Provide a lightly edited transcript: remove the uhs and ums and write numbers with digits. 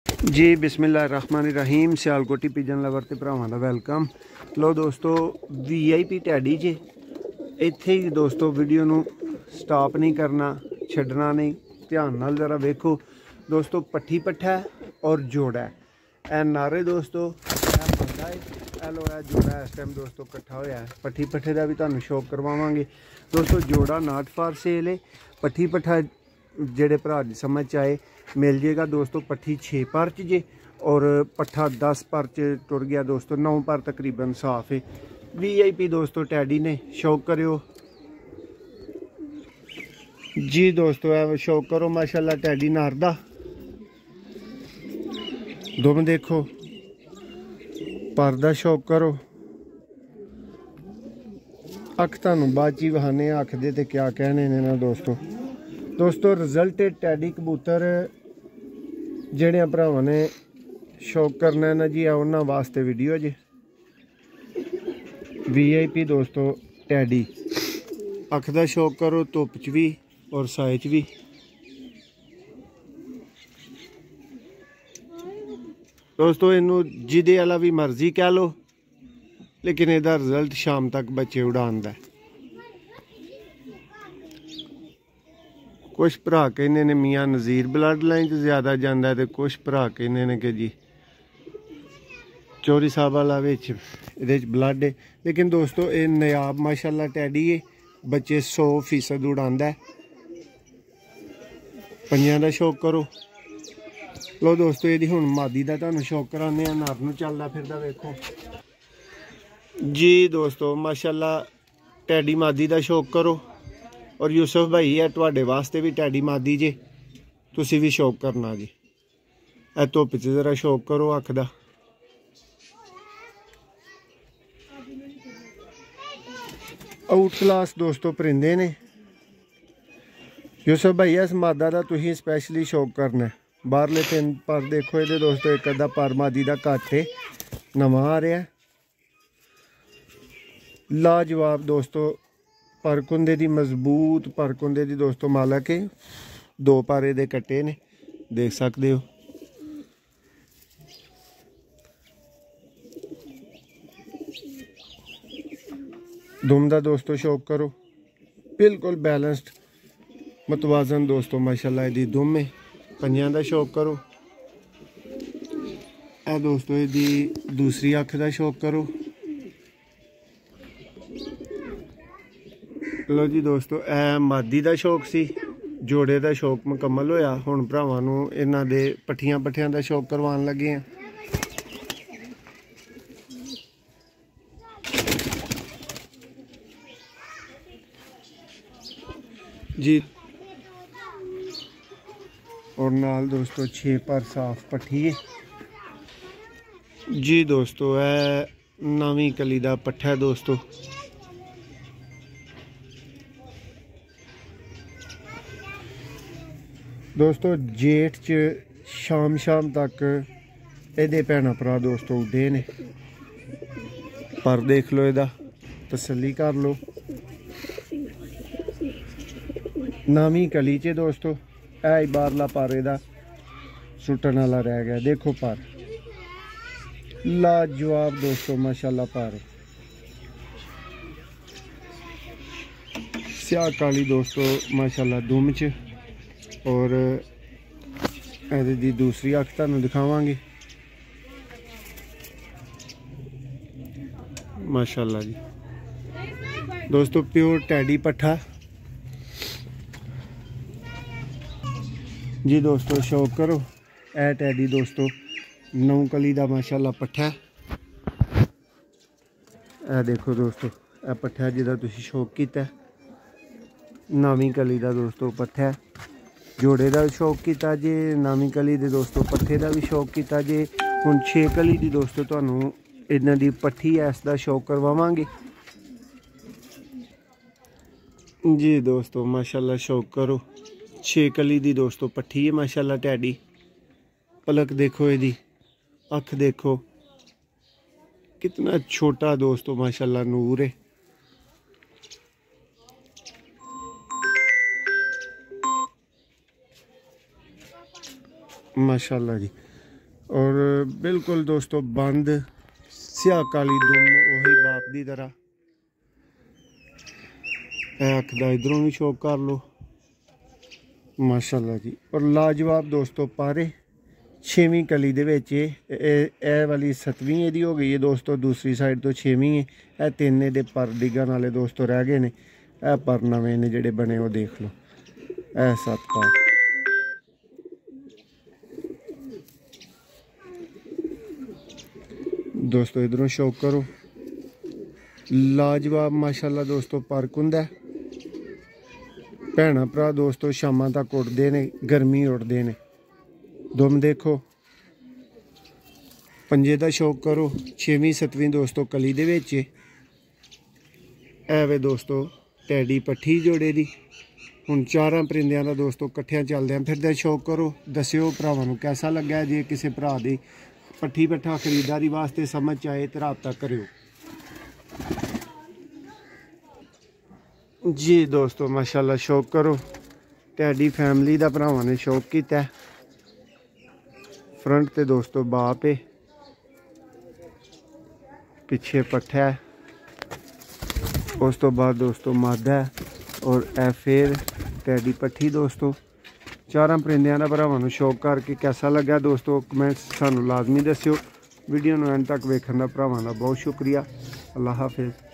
जी बिस्मिल्लाहिर्रहमानिर्रहीम। Sialkoti pigeon lover ते भरावां दा वेलकम। लो दोस्तों, VIP टैडी जे इत्थे ही दोस्तों वीडियो नू स्टॉप नहीं करना, छड्डना नहीं, ध्यान नाल जरा वेखो दोस्तों। पट्ठी पट्ठा है और जोड़ा है, ए नारे दोस्तों बंदा है, ए लो है जोड़ा है। इस टाइम दोस्तों कट्ठा होया है। पट्ठी पट्ठे का भी तुहानू शौक करवावांगे दोस्तों। जोड़ा नॉट फॉर सेल है। पट्ठी पट्ठा जेड़े भरा दी समझ आए मिल जाएगा दोस्तों। पट्ठी 6 पर च जे और पट्ठा 10 पर च टुर गया दोस्तों। 9 पर तकरीबन साफ है। VIP दोस्तों टैडी ने शौक करो जी दोस्तों, है शौक करो माशाल्लाह टैडी नारदा। दुम देखो, पर शौक करो। अख तुहानू बाद च वहाने अख दे ते क्या कहने ने ना दोस्तों रिजल्ट टैडी कबूतर जेड़े भरावां ने शौक करना है ना जी, उन्होंने वास्ते वीडियो जी। VIP दोस्तों टैडी अख दा शौक करो, धुप च भी और साए च भी। दोस्तों इनू जिदे वाला भी मर्जी कह लो, लेकिन इसदा रिजल्ट शाम तक बच्चे उड़ान दा। कुछ भरा कहने ने मियाँ नज़ीर ब्लड लाइन च ज़्यादा जाता है, तो कुछ भरा कहने ने कि जी चौरी साहब वाला ये ब्लड है। लेकिन दोस्तों ये नायाब माशाल्लाह टैडी है, बच्चे 100% उड़ांदा है। पंजां दा शौक करो। लो दोस्तों ये हुण मादी का तुहानू शौक कराने, नर नू चलदा फिरदा वेखो जी। दोस्तों माशाल्लाह टैडी मादी का शौक करो। और यूसुफ भाई है तुहाडे वास्ते भी टैडी मादी जे, तुसी भी शौक करना जी। ए धुप च जरा शौक करो अख दा। आउट क्लास दोस्तों परिंदे ने। यूसुफ भाई इस मादा का तुसीं स्पैशली शौक करना है। बाहरले 3 पर देखो ये दोस्तों, एक अद्धा पर मादी का घट है, नवा आ रहा है। लाजवाब दोस्तों परकुंदे दी, मजबूत परकुंदे दी दोस्तों मालक है। 2 पर दे कट्टे ने, देख सकते हो। दुम दा दोस्तों शौक करो, बिल्कुल बैलेंस्ड मतवाजन दोस्तों माशाल्लाह दी दुम है। पंजां दा शौक करो। ए दोस्तों यदी दूसरी अख दा शौक करो। लो जी दोस्तों, ए मादी का शौक सी, जोड़े का शौक मुकम्मल होया। हुण भरावां नू इन्हां दे पट्ठियां पट्ठियां का शौक करवान लगे हैं जी। और नाल दोस्तों 6 पर साफ पट्ठी है जी। दोस्तों है नवी कली का पट्ठा है दोस्तों। दोस्तों जेठ च शाम तक एदे भैन भरा दोस्तों उड्डे ने। पर देख लो, एदा तसल्ली कर लो। नवी कली च दोस्तों है बारला पर एदा सुटन वाला रह गया। देखो पर लाजवाब दोस्तों माशाल्लाह पर स्याह काली दोस्तों माशाल्लाह दुम च। और दी दूसरी अख तुहानू दिखावांगे माशाल्लाह जी। दोस्तों प्योर टैडी पट्ठा जी। दोस्तों शौक करो, ए टैडी दोस्तों 9 कली का माशाल्लाह पट्ठा है। ए देखो दोस्तों, ए पट्ठा जिहदा तुसीं शौक कीता, नवीं कली का दोस्तों पट्ठा है। जोड़े का शौक किया जे, नवी कली दे दोस्तों पट्ठे का भी शौक किया जे। हुण 6 कली की दोस्तों तुहानू इन्हां दी पट्ठी इसका शौक करवावांगे जी। दोस्तों माशाल्लाह शौक करो, 6 कली की दोस्तों पट्ठी है माशाल्लाह टैडी। पलक देखो, यदी अख देखो, कितना छोटा दोस्तों माशाल्लाह नूर है। माशाल्लाह जी। और बिल्कुल दोस्तों बंद स्याह काली दुम वही बाप की तरह। अख दा इधरों भी शौक कर लो माशाल्लाह जी। और लाजवाब दोस्तों पारे 6वीं कली दे विच ए वाली 7वीं एदी हो गई है दोस्तों। दूसरी साइड तो 6वीं है। ए 3 दे पर डिगन वाले दोस्तों रह गए ने। ए पर नवे ने जिहड़े बने वो देख लो। ए 7 पर दोस्तों इधरों शौक करो लाजवाब माशाल्लाह दोस्तों पर कुंदा भैन भरा दोस्तों शामां तक उड़ते ने गर्मी उड़ते ने। दुम देखो पंजे का शौक करो 6वीं 7वीं दोस्तों कली दे विच एवे दोस्तों टैडी पट्ठी जोड़े दी। हुण 4 परिंदियां दा दोस्तों कट्ठियां चलदियां फिरदे शौक करो। दस्सिओ भरावां नूं कैसा लग्गा। जे किसी भरा दी पट्ठी पट्ठा खरीदारी वास्ते समझ आए तो राबता करियो जी दोस्तों माशाल्लाह। शौक करो टैडी फैमिली का भरावां ने शौक किया। फ्रंट ते दोस्तों बाप है पिछे पट्ठा है। उस तो बाद दोस्तों मादा है और ए फिर टैडी पट्ठी दोस्तों। 4 परिंदियां का भरावां नूं शौक करके कैसा लगा दोस्तों कमेंट्स सानू लाजमी दस्सिओ। वीडियो नूं एंड तक वेखण दा भरावां दा बहुत शुक्रिया। अल्लाह हाफिज़।